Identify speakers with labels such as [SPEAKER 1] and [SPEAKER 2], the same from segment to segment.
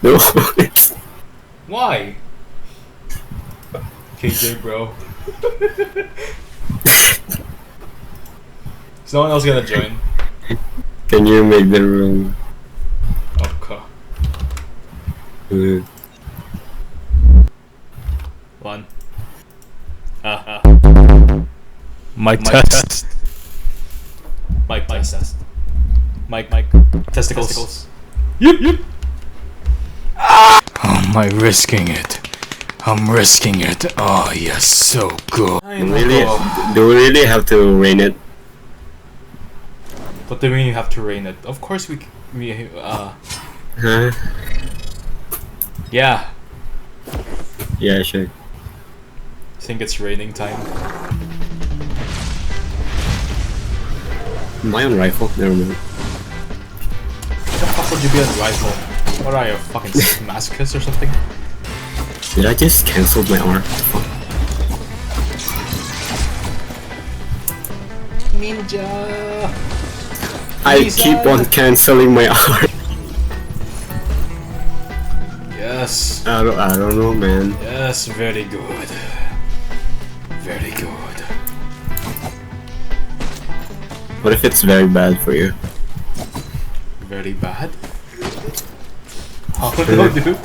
[SPEAKER 1] No.
[SPEAKER 2] Why? KJ, bro. Is no one else gonna join?
[SPEAKER 1] Can you make the room?
[SPEAKER 2] Okay.
[SPEAKER 1] Uh,
[SPEAKER 2] One. Mic test. Mic test. Mic testicles. Yep. Am I risking it? I'm risking it. Oh yes, so good.
[SPEAKER 1] do we really have to rain it?
[SPEAKER 2] What do you mean you have to rain it? Of course we
[SPEAKER 1] Huh?
[SPEAKER 2] yeah.
[SPEAKER 1] Yeah, sure.
[SPEAKER 2] Think it's raining time.
[SPEAKER 1] Am I on rifle? Never mind.
[SPEAKER 2] What the fuck would you be on rifle? What are you, a fucking masochist or something?
[SPEAKER 1] Did I just cancel my arm?
[SPEAKER 2] Ninja!
[SPEAKER 1] I keep on canceling my arm.
[SPEAKER 2] Yes.
[SPEAKER 1] I don't know, man.
[SPEAKER 2] Yes, very good. Very good.
[SPEAKER 1] What if it's very bad for you?
[SPEAKER 2] Very bad? Oh no, dude.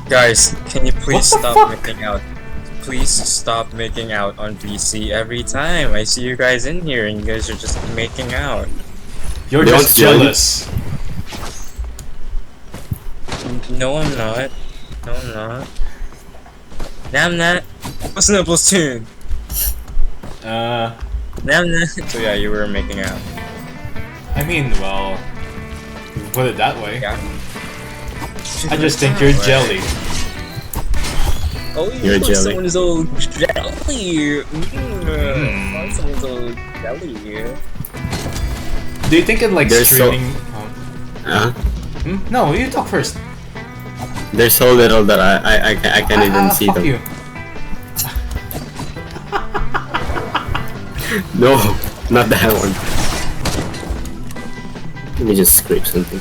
[SPEAKER 3] Guys, can you please
[SPEAKER 2] What the
[SPEAKER 3] stop
[SPEAKER 2] fuck?
[SPEAKER 3] making out? Please stop making out on PC every time. I see you guys in here and you guys are just making out.
[SPEAKER 2] You're
[SPEAKER 1] Don't
[SPEAKER 2] just
[SPEAKER 1] join.
[SPEAKER 2] jealous.
[SPEAKER 3] No, I'm not. No, I'm not. No, I'm not. What's Nipple's tune? No, I'm not. So yeah, you were making out.
[SPEAKER 2] I mean, well, you put it that way.
[SPEAKER 3] Yeah.
[SPEAKER 2] I just think you're jelly.
[SPEAKER 3] Oh,
[SPEAKER 1] You're jelly.
[SPEAKER 3] someone's old jelly. Someone's old jelly.
[SPEAKER 2] Do you think in like
[SPEAKER 1] There's so-
[SPEAKER 2] streaming? No, you talk first.
[SPEAKER 1] They're so little that I can't even see
[SPEAKER 2] fuck
[SPEAKER 1] them.
[SPEAKER 2] you.
[SPEAKER 1] No, not that one. Let me just scrape something.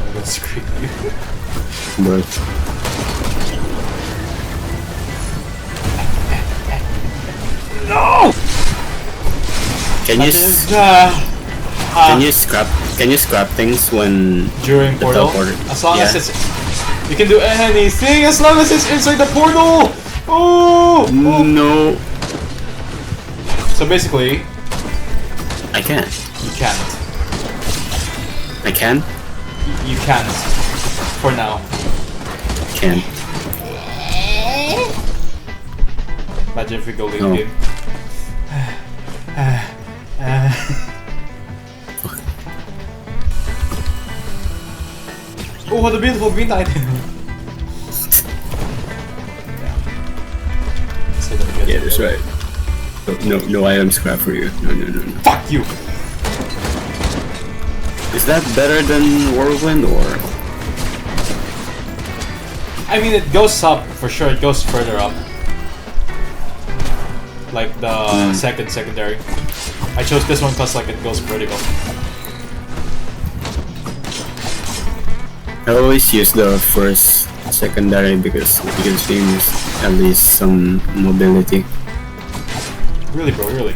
[SPEAKER 2] I'm gonna scream you.
[SPEAKER 1] Bro.
[SPEAKER 2] No!
[SPEAKER 1] Can you scrap things when
[SPEAKER 2] During
[SPEAKER 1] the
[SPEAKER 2] portal?
[SPEAKER 1] teleporter?
[SPEAKER 2] As long as
[SPEAKER 1] Yeah.
[SPEAKER 2] it's... You can do anything as long as it's inside the portal! Oh!
[SPEAKER 1] No,
[SPEAKER 2] So basically,
[SPEAKER 1] I can't.
[SPEAKER 2] you can't.
[SPEAKER 1] I can.
[SPEAKER 2] You can't. For now.
[SPEAKER 1] Can.
[SPEAKER 2] Imagine if we go late
[SPEAKER 1] No.
[SPEAKER 2] game. Oh, what a beautiful green light!
[SPEAKER 1] Yeah, that's right. No item scrap for you. No.
[SPEAKER 2] Fuck you!
[SPEAKER 1] Is that better than Whirlwind or?
[SPEAKER 2] I mean, it goes up for sure. It goes further up, like the secondary. I chose this one because like it goes vertical.
[SPEAKER 1] I always use the first secondary because it gives me at least some mobility.
[SPEAKER 2] Really, bro? Really?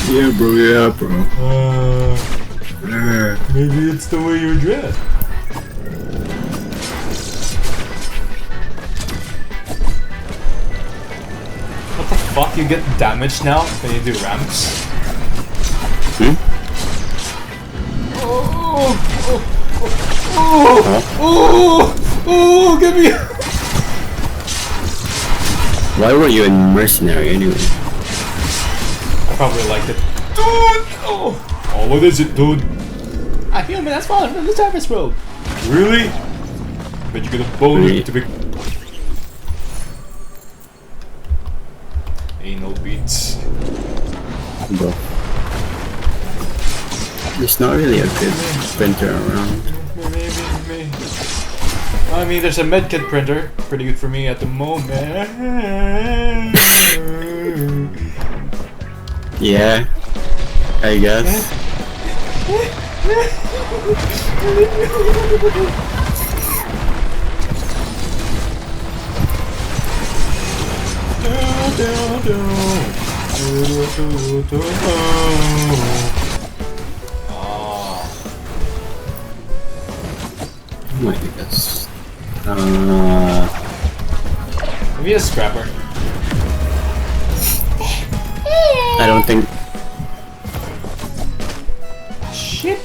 [SPEAKER 1] Yeah, bro. Yeah, bro.
[SPEAKER 2] Maybe it's the way you're dressed. What the fuck? You get damaged now when you do ramps? Oh, give me.
[SPEAKER 1] Why were you a mercenary anyway?
[SPEAKER 2] I probably liked it. Dude! Oh, what is it, dude? A human has fallen from the surface world. Really? But you're gonna bone to be. Anal beats.
[SPEAKER 1] Bro. There's not really a good printer around.
[SPEAKER 2] Maybe. I mean, there's a medkit printer. Pretty good for me at the moment.
[SPEAKER 1] Yeah, I guess. Oh my goodness.
[SPEAKER 2] Maybe a scrapper.
[SPEAKER 1] I don't think.
[SPEAKER 2] Shit.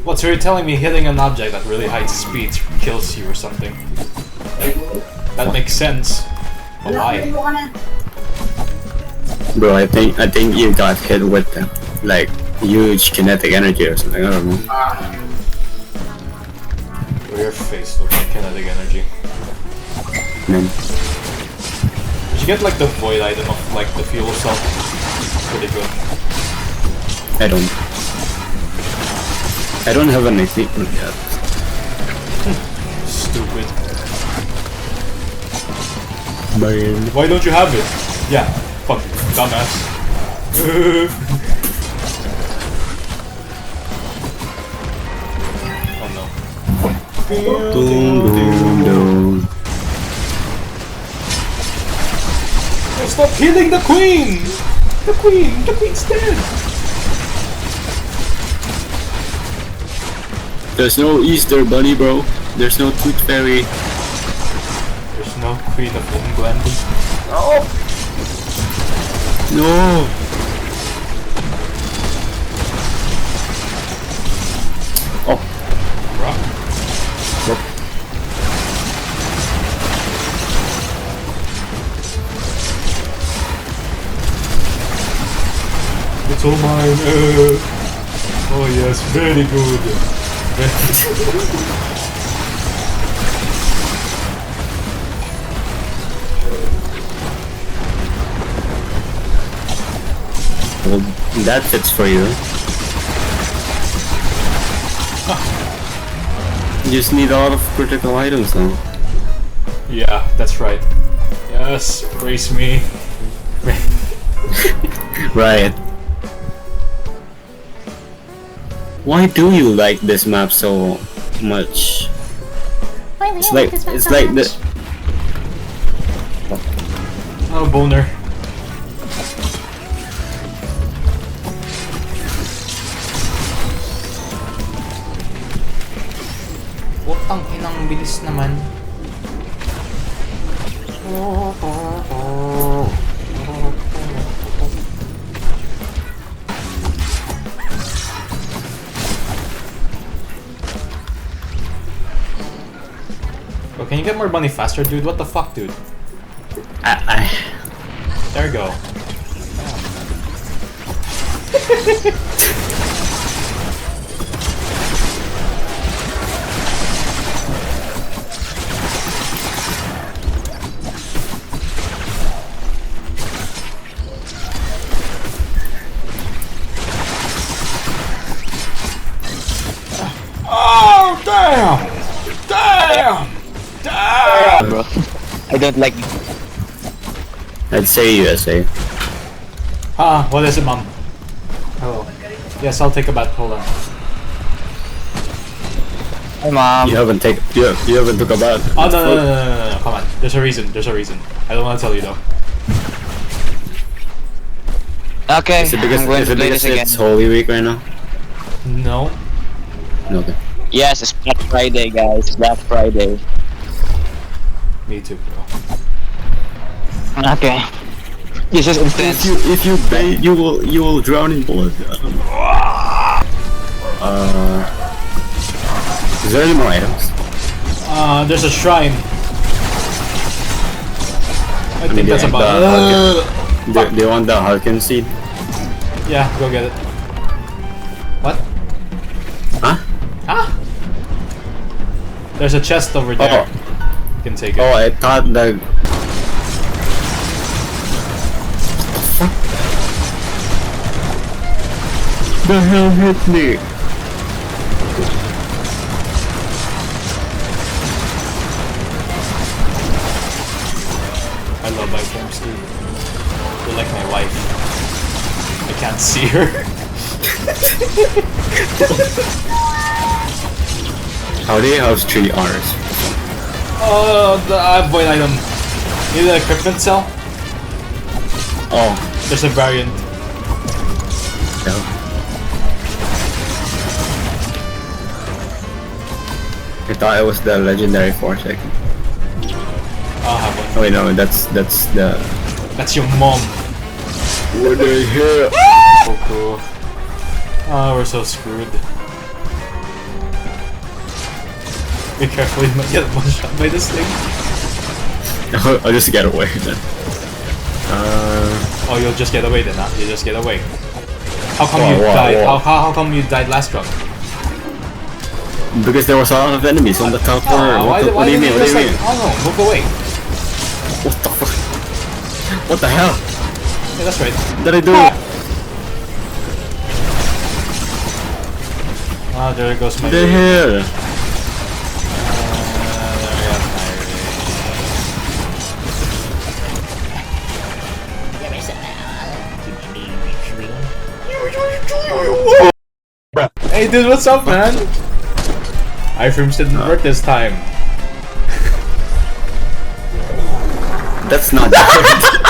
[SPEAKER 2] What, so you're telling me hitting an object at really high speed kills you or something? That makes sense. But why?
[SPEAKER 1] Bro, I think you got hit with like huge kinetic energy or something. I don't know.
[SPEAKER 2] Your face looks like kinetic energy.
[SPEAKER 1] Man.
[SPEAKER 2] Did you get like the void item of like the fuel cell? Pretty good.
[SPEAKER 1] I don't have an equipment yet.
[SPEAKER 2] Stupid.
[SPEAKER 1] Man.
[SPEAKER 2] Why don't you have it? Yeah, fuck, dumbass. Oh no. Oh, stop killing the queen! The queen's dead!
[SPEAKER 1] There's no Easter bunny, bro. There's no tooth fairy.
[SPEAKER 2] There's no queen of England.
[SPEAKER 1] No. Oh.
[SPEAKER 2] Bruh. It's all mine. Oh yes, very good.
[SPEAKER 1] Well, that fits for you. You just need a lot of critical items now.
[SPEAKER 2] Yeah, that's right. Yes, praise me.
[SPEAKER 1] Right. Why do you like this map so much? It's like the.
[SPEAKER 2] Oh, boner. Putang inang bilis naman. Oh, can you get more money faster, dude? What the fuck, dude? There you go. Oh, damn! Damn! Damn!
[SPEAKER 4] Bro, I don't like.
[SPEAKER 1] I'd say USA.
[SPEAKER 2] Ah, what is it, mom? Hello. Yes, I'll take a bath. Hold on.
[SPEAKER 4] Hi, mom.
[SPEAKER 1] You haven't took a bath.
[SPEAKER 2] Oh no! Come on. There's a reason. There's a reason. I don't want to tell you though.
[SPEAKER 4] Okay,
[SPEAKER 1] Is it because,
[SPEAKER 4] I'm going to play this again.
[SPEAKER 1] it's Holy Week right now?
[SPEAKER 2] No.
[SPEAKER 1] Okay.
[SPEAKER 4] Yes, it's Black Friday, guys. It's Black Friday.
[SPEAKER 2] Me too, bro.
[SPEAKER 4] Okay. This is intense.
[SPEAKER 1] If you bait, you will drown in blood. Is there any more items?
[SPEAKER 2] There's a shrine. I think
[SPEAKER 1] mean,
[SPEAKER 2] that's
[SPEAKER 1] they want
[SPEAKER 2] about.
[SPEAKER 1] They want the Harkin seed?
[SPEAKER 2] Yeah, go get it. What?
[SPEAKER 1] Huh?
[SPEAKER 2] Huh? There's a chest over there.
[SPEAKER 1] Oh.
[SPEAKER 2] You can take it.
[SPEAKER 1] Oh, I thought the. The hell hit me?
[SPEAKER 2] I love items, dude. You're like my wife. I can't see her.
[SPEAKER 1] How do you have 3 R's?
[SPEAKER 2] The void item. Need an equipment cell?
[SPEAKER 1] Oh,
[SPEAKER 2] There's a variant.
[SPEAKER 1] no. I thought it was the legendary 4 second.
[SPEAKER 2] I'll have one.
[SPEAKER 1] Oh wait, no, that's the.
[SPEAKER 2] That's your mom.
[SPEAKER 1] What the hell?
[SPEAKER 2] Oh, cool. Oh, we're so screwed. Be careful, you might get one shot by this thing.
[SPEAKER 1] I'll just get away then.
[SPEAKER 2] Oh, you'll just get away then, huh? You just get away. How come
[SPEAKER 1] Whoa,
[SPEAKER 2] you
[SPEAKER 1] whoa,
[SPEAKER 2] died?
[SPEAKER 1] whoa.
[SPEAKER 2] How come you died last round?
[SPEAKER 1] Because there was a lot of enemies on the top corner.
[SPEAKER 2] Oh,
[SPEAKER 1] What do you mean? What do you mean?
[SPEAKER 2] Oh no, move away.
[SPEAKER 1] What the fuck? What the hell?
[SPEAKER 2] Yeah, that's right.
[SPEAKER 1] What did I do?
[SPEAKER 2] Ah, there goes my
[SPEAKER 1] What the
[SPEAKER 2] way.
[SPEAKER 1] hell?
[SPEAKER 2] There goes my way. Hey dude, what's up, man? iFrames didn't work this time.
[SPEAKER 1] That's not good.